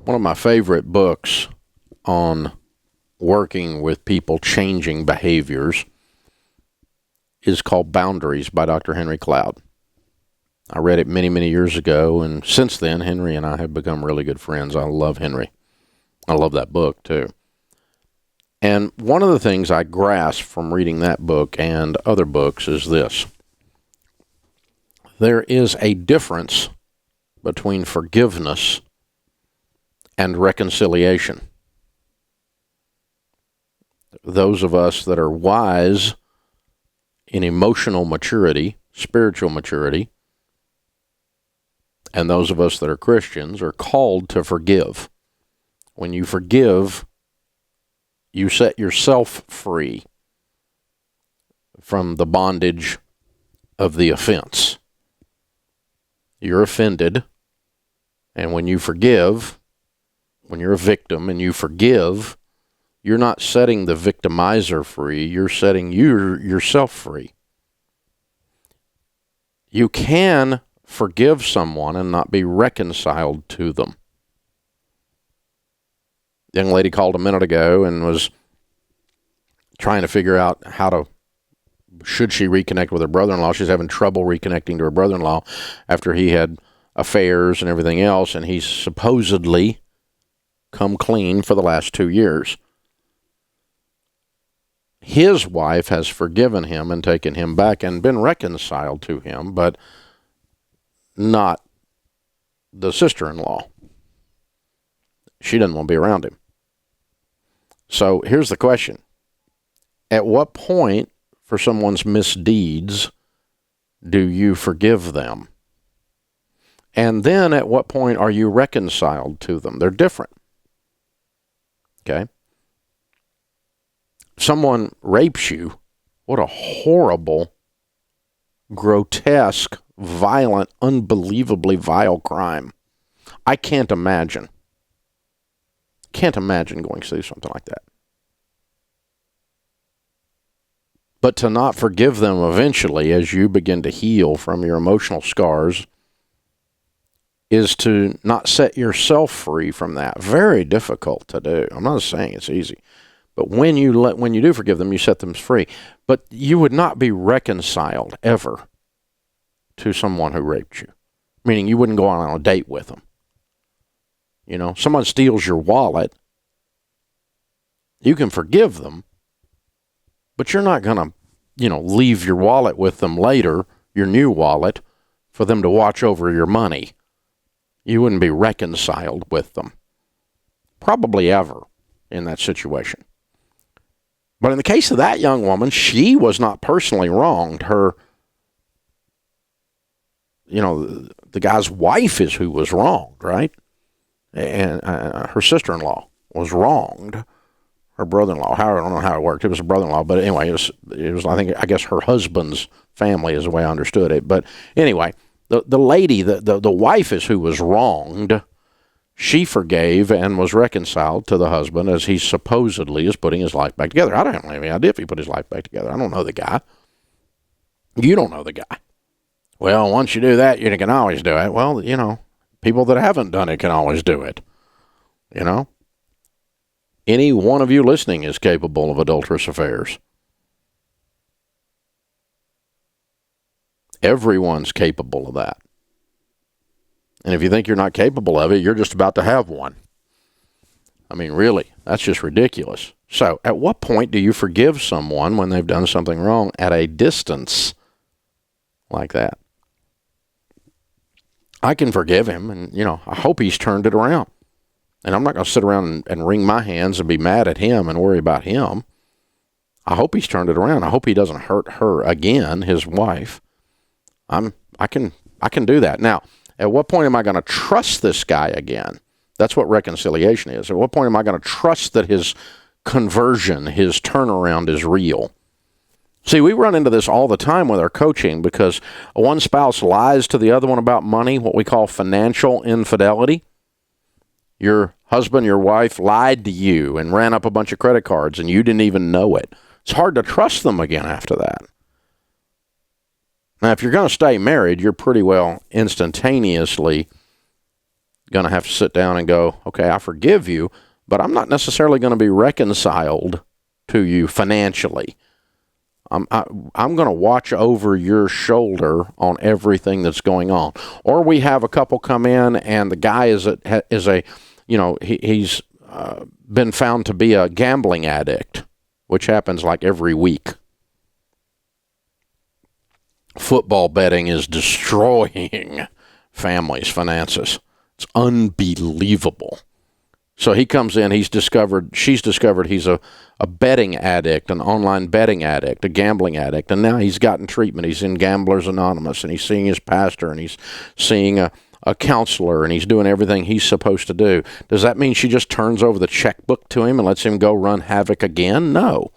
One of my favorite books on working with people changing behaviors is called Boundaries by Dr. Henry Cloud. I read it many, many years ago, and since then, Henry and I have become really good friends. I love Henry. I love that book, too. And one of the things I grasp from reading that book and other books is this. There is a difference between forgiveness and reconciliation. Those of us that are wise in emotional maturity, spiritual maturity, and those of us that are Christians are called to forgive. When you forgive, you set yourself free from the bondage of the offense. You're offended, and when you forgive, when you're a victim and you forgive, you're not setting the victimizer free, you're setting yourself free. You can forgive someone and not be reconciled to them. The young lady called a minute ago and was trying to figure out should she reconnect with her brother-in-law. She's having trouble reconnecting to her brother-in-law after he had affairs and everything else, and he's supposedly come clean for the last 2 years. His wife has forgiven him and taken him back and been reconciled to him, but not the sister-in-law. She doesn't want to be around him. So here's the question. At what point for someone's misdeeds do you forgive them? And then at what point are you reconciled to them? They're different. Okay? Someone rapes you. What a horrible, grotesque, violent, unbelievably vile crime. I can't imagine. Can't imagine going through something like that. But to not forgive them eventually as you begin to heal from your emotional scars is to not set yourself free from that. Very difficult to do. I'm not saying it's easy. But when you do forgive them, you set them free. But you would not be reconciled ever to someone who raped you. Meaning you wouldn't go on a date with them. You know, someone steals your wallet. You can forgive them, but you're not going to, leave your wallet with them later, your new wallet, for them to watch over your money. You wouldn't be reconciled with them. Probably ever in that situation. But in the case of that young woman, she was not personally wronged. Her, the guy's wife is who was wronged, right? And her sister-in-law was wronged. Her brother-in-law, I don't know how it worked. It was a brother-in-law, but anyway, it was I guess her husband's family is the way I understood it. But anyway, the lady, the wife is who was wronged. She forgave and was reconciled to the husband as he supposedly is putting his life back together. I don't have any idea if he put his life back together. I don't know the guy. You don't know the guy. Well, once you do that, you can always do it. Well, people that haven't done it can always do it. Any one of you listening is capable of adulterous affairs. Everyone's capable of that. And if you think you're not capable of it, you're just about to have one. I mean, really, that's just ridiculous. So, at what point do you forgive someone when they've done something wrong at a distance like that? I can forgive him, and, I hope he's turned it around. And I'm not going to sit around and wring my hands and be mad at him and worry about him. I hope he's turned it around. I hope he doesn't hurt her again, his wife. I can do that. Now, at what point am I going to trust this guy again? That's what reconciliation is. At what point am I going to trust that his conversion, his turnaround is real? See, we run into this all the time with our coaching because one spouse lies to the other one about money, what we call financial infidelity. Your husband, your wife lied to you and ran up a bunch of credit cards and you didn't even know it. It's hard to trust them again after that. Now, if you're going to stay married, you're pretty well instantaneously going to have to sit down and go, okay, I forgive you, but I'm not necessarily going to be reconciled to you financially. I'm going to watch over your shoulder on everything that's going on. Or we have a couple come in and the guy is a you know, he's been found to be a gambling addict, which happens like every week. Football betting is destroying families' finances. It's unbelievable. So he comes in, she's discovered he's a betting addict, an online betting addict, a gambling addict, and now he's gotten treatment. He's in Gamblers Anonymous, and he's seeing his pastor, and he's seeing a counselor, and he's doing everything he's supposed to do. Does that mean she just turns over the checkbook to him and lets him go run havoc again? No.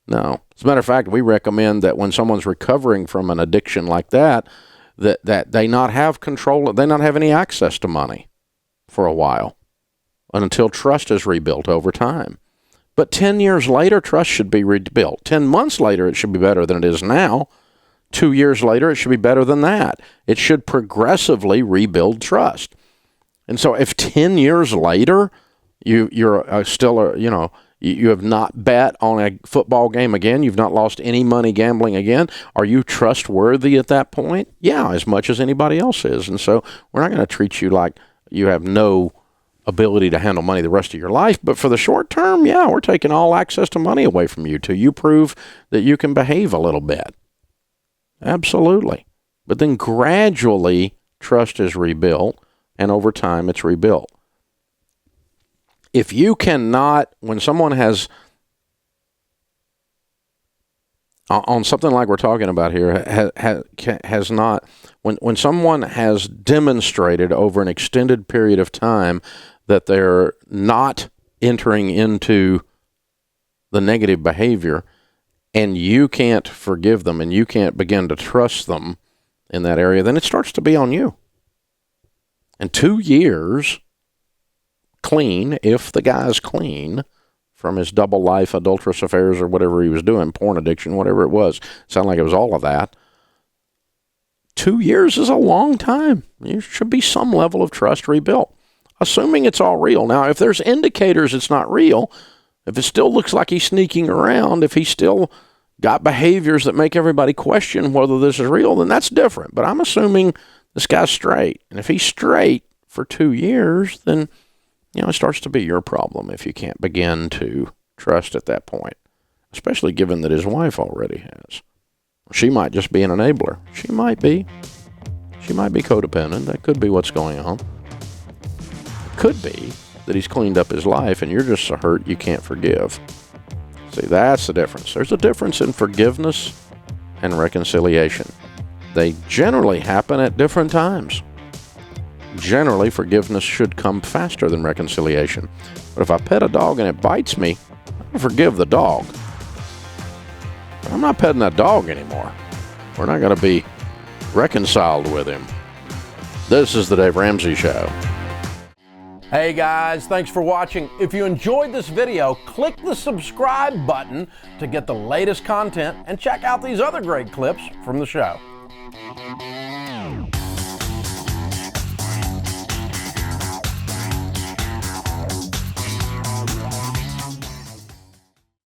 As a matter of fact, we recommend that when someone's recovering from an addiction like that, that they not have control, they not have any access to money for a while until trust is rebuilt over time. But 10 years later, trust should be rebuilt. 10 months later, it should be better than it is now. 2 years later, it should be better than that. It should progressively rebuild trust. And so if 10 years later, you're still, you have not bet on a football game again, you've not lost any money gambling again, are you trustworthy at that point? Yeah, as much as anybody else is. And so we're not going to treat you like you have no ability to handle money the rest of your life. But for the short term, yeah, we're taking all access to money away from you till you prove that you can behave a little bit. Absolutely. But then gradually, trust is rebuilt, and over time, it's rebuilt. If you cannot, when someone has, on something like we're talking about here, has not, when someone has demonstrated over an extended period of time that they're not entering into the negative behavior, and you can't forgive them and you can't begin to trust them in that area, then it starts to be on you. And 2 years clean, if the guy's clean from his double life, adulterous affairs, or whatever he was doing, porn addiction, whatever it was, sounded like it was all of that. 2 years is a long time. There should be some level of trust rebuilt, assuming it's all real. Now, if there's indicators it's not real, if it still looks like he's sneaking around, if he's still got behaviors that make everybody question whether this is real, then that's different. But I'm assuming this guy's straight. And if he's straight for 2 years, then, it starts to be your problem if you can't begin to trust at that point, especially given that his wife already has. She might just be an enabler. She might be. She might be codependent. That could be what's going on. It could be that he's cleaned up his life and you're just so hurt you can't forgive. See, that's the difference. There's a difference in forgiveness and reconciliation. They generally happen at different times. Generally, forgiveness should come faster than reconciliation. But if I pet a dog and it bites me, I forgive the dog. But I'm not petting that dog anymore. We're not going to be reconciled with him. This is the Dave Ramsey Show. Hey guys, thanks for watching. If you enjoyed this video, click the subscribe button to get the latest content and check out these other great clips from the show.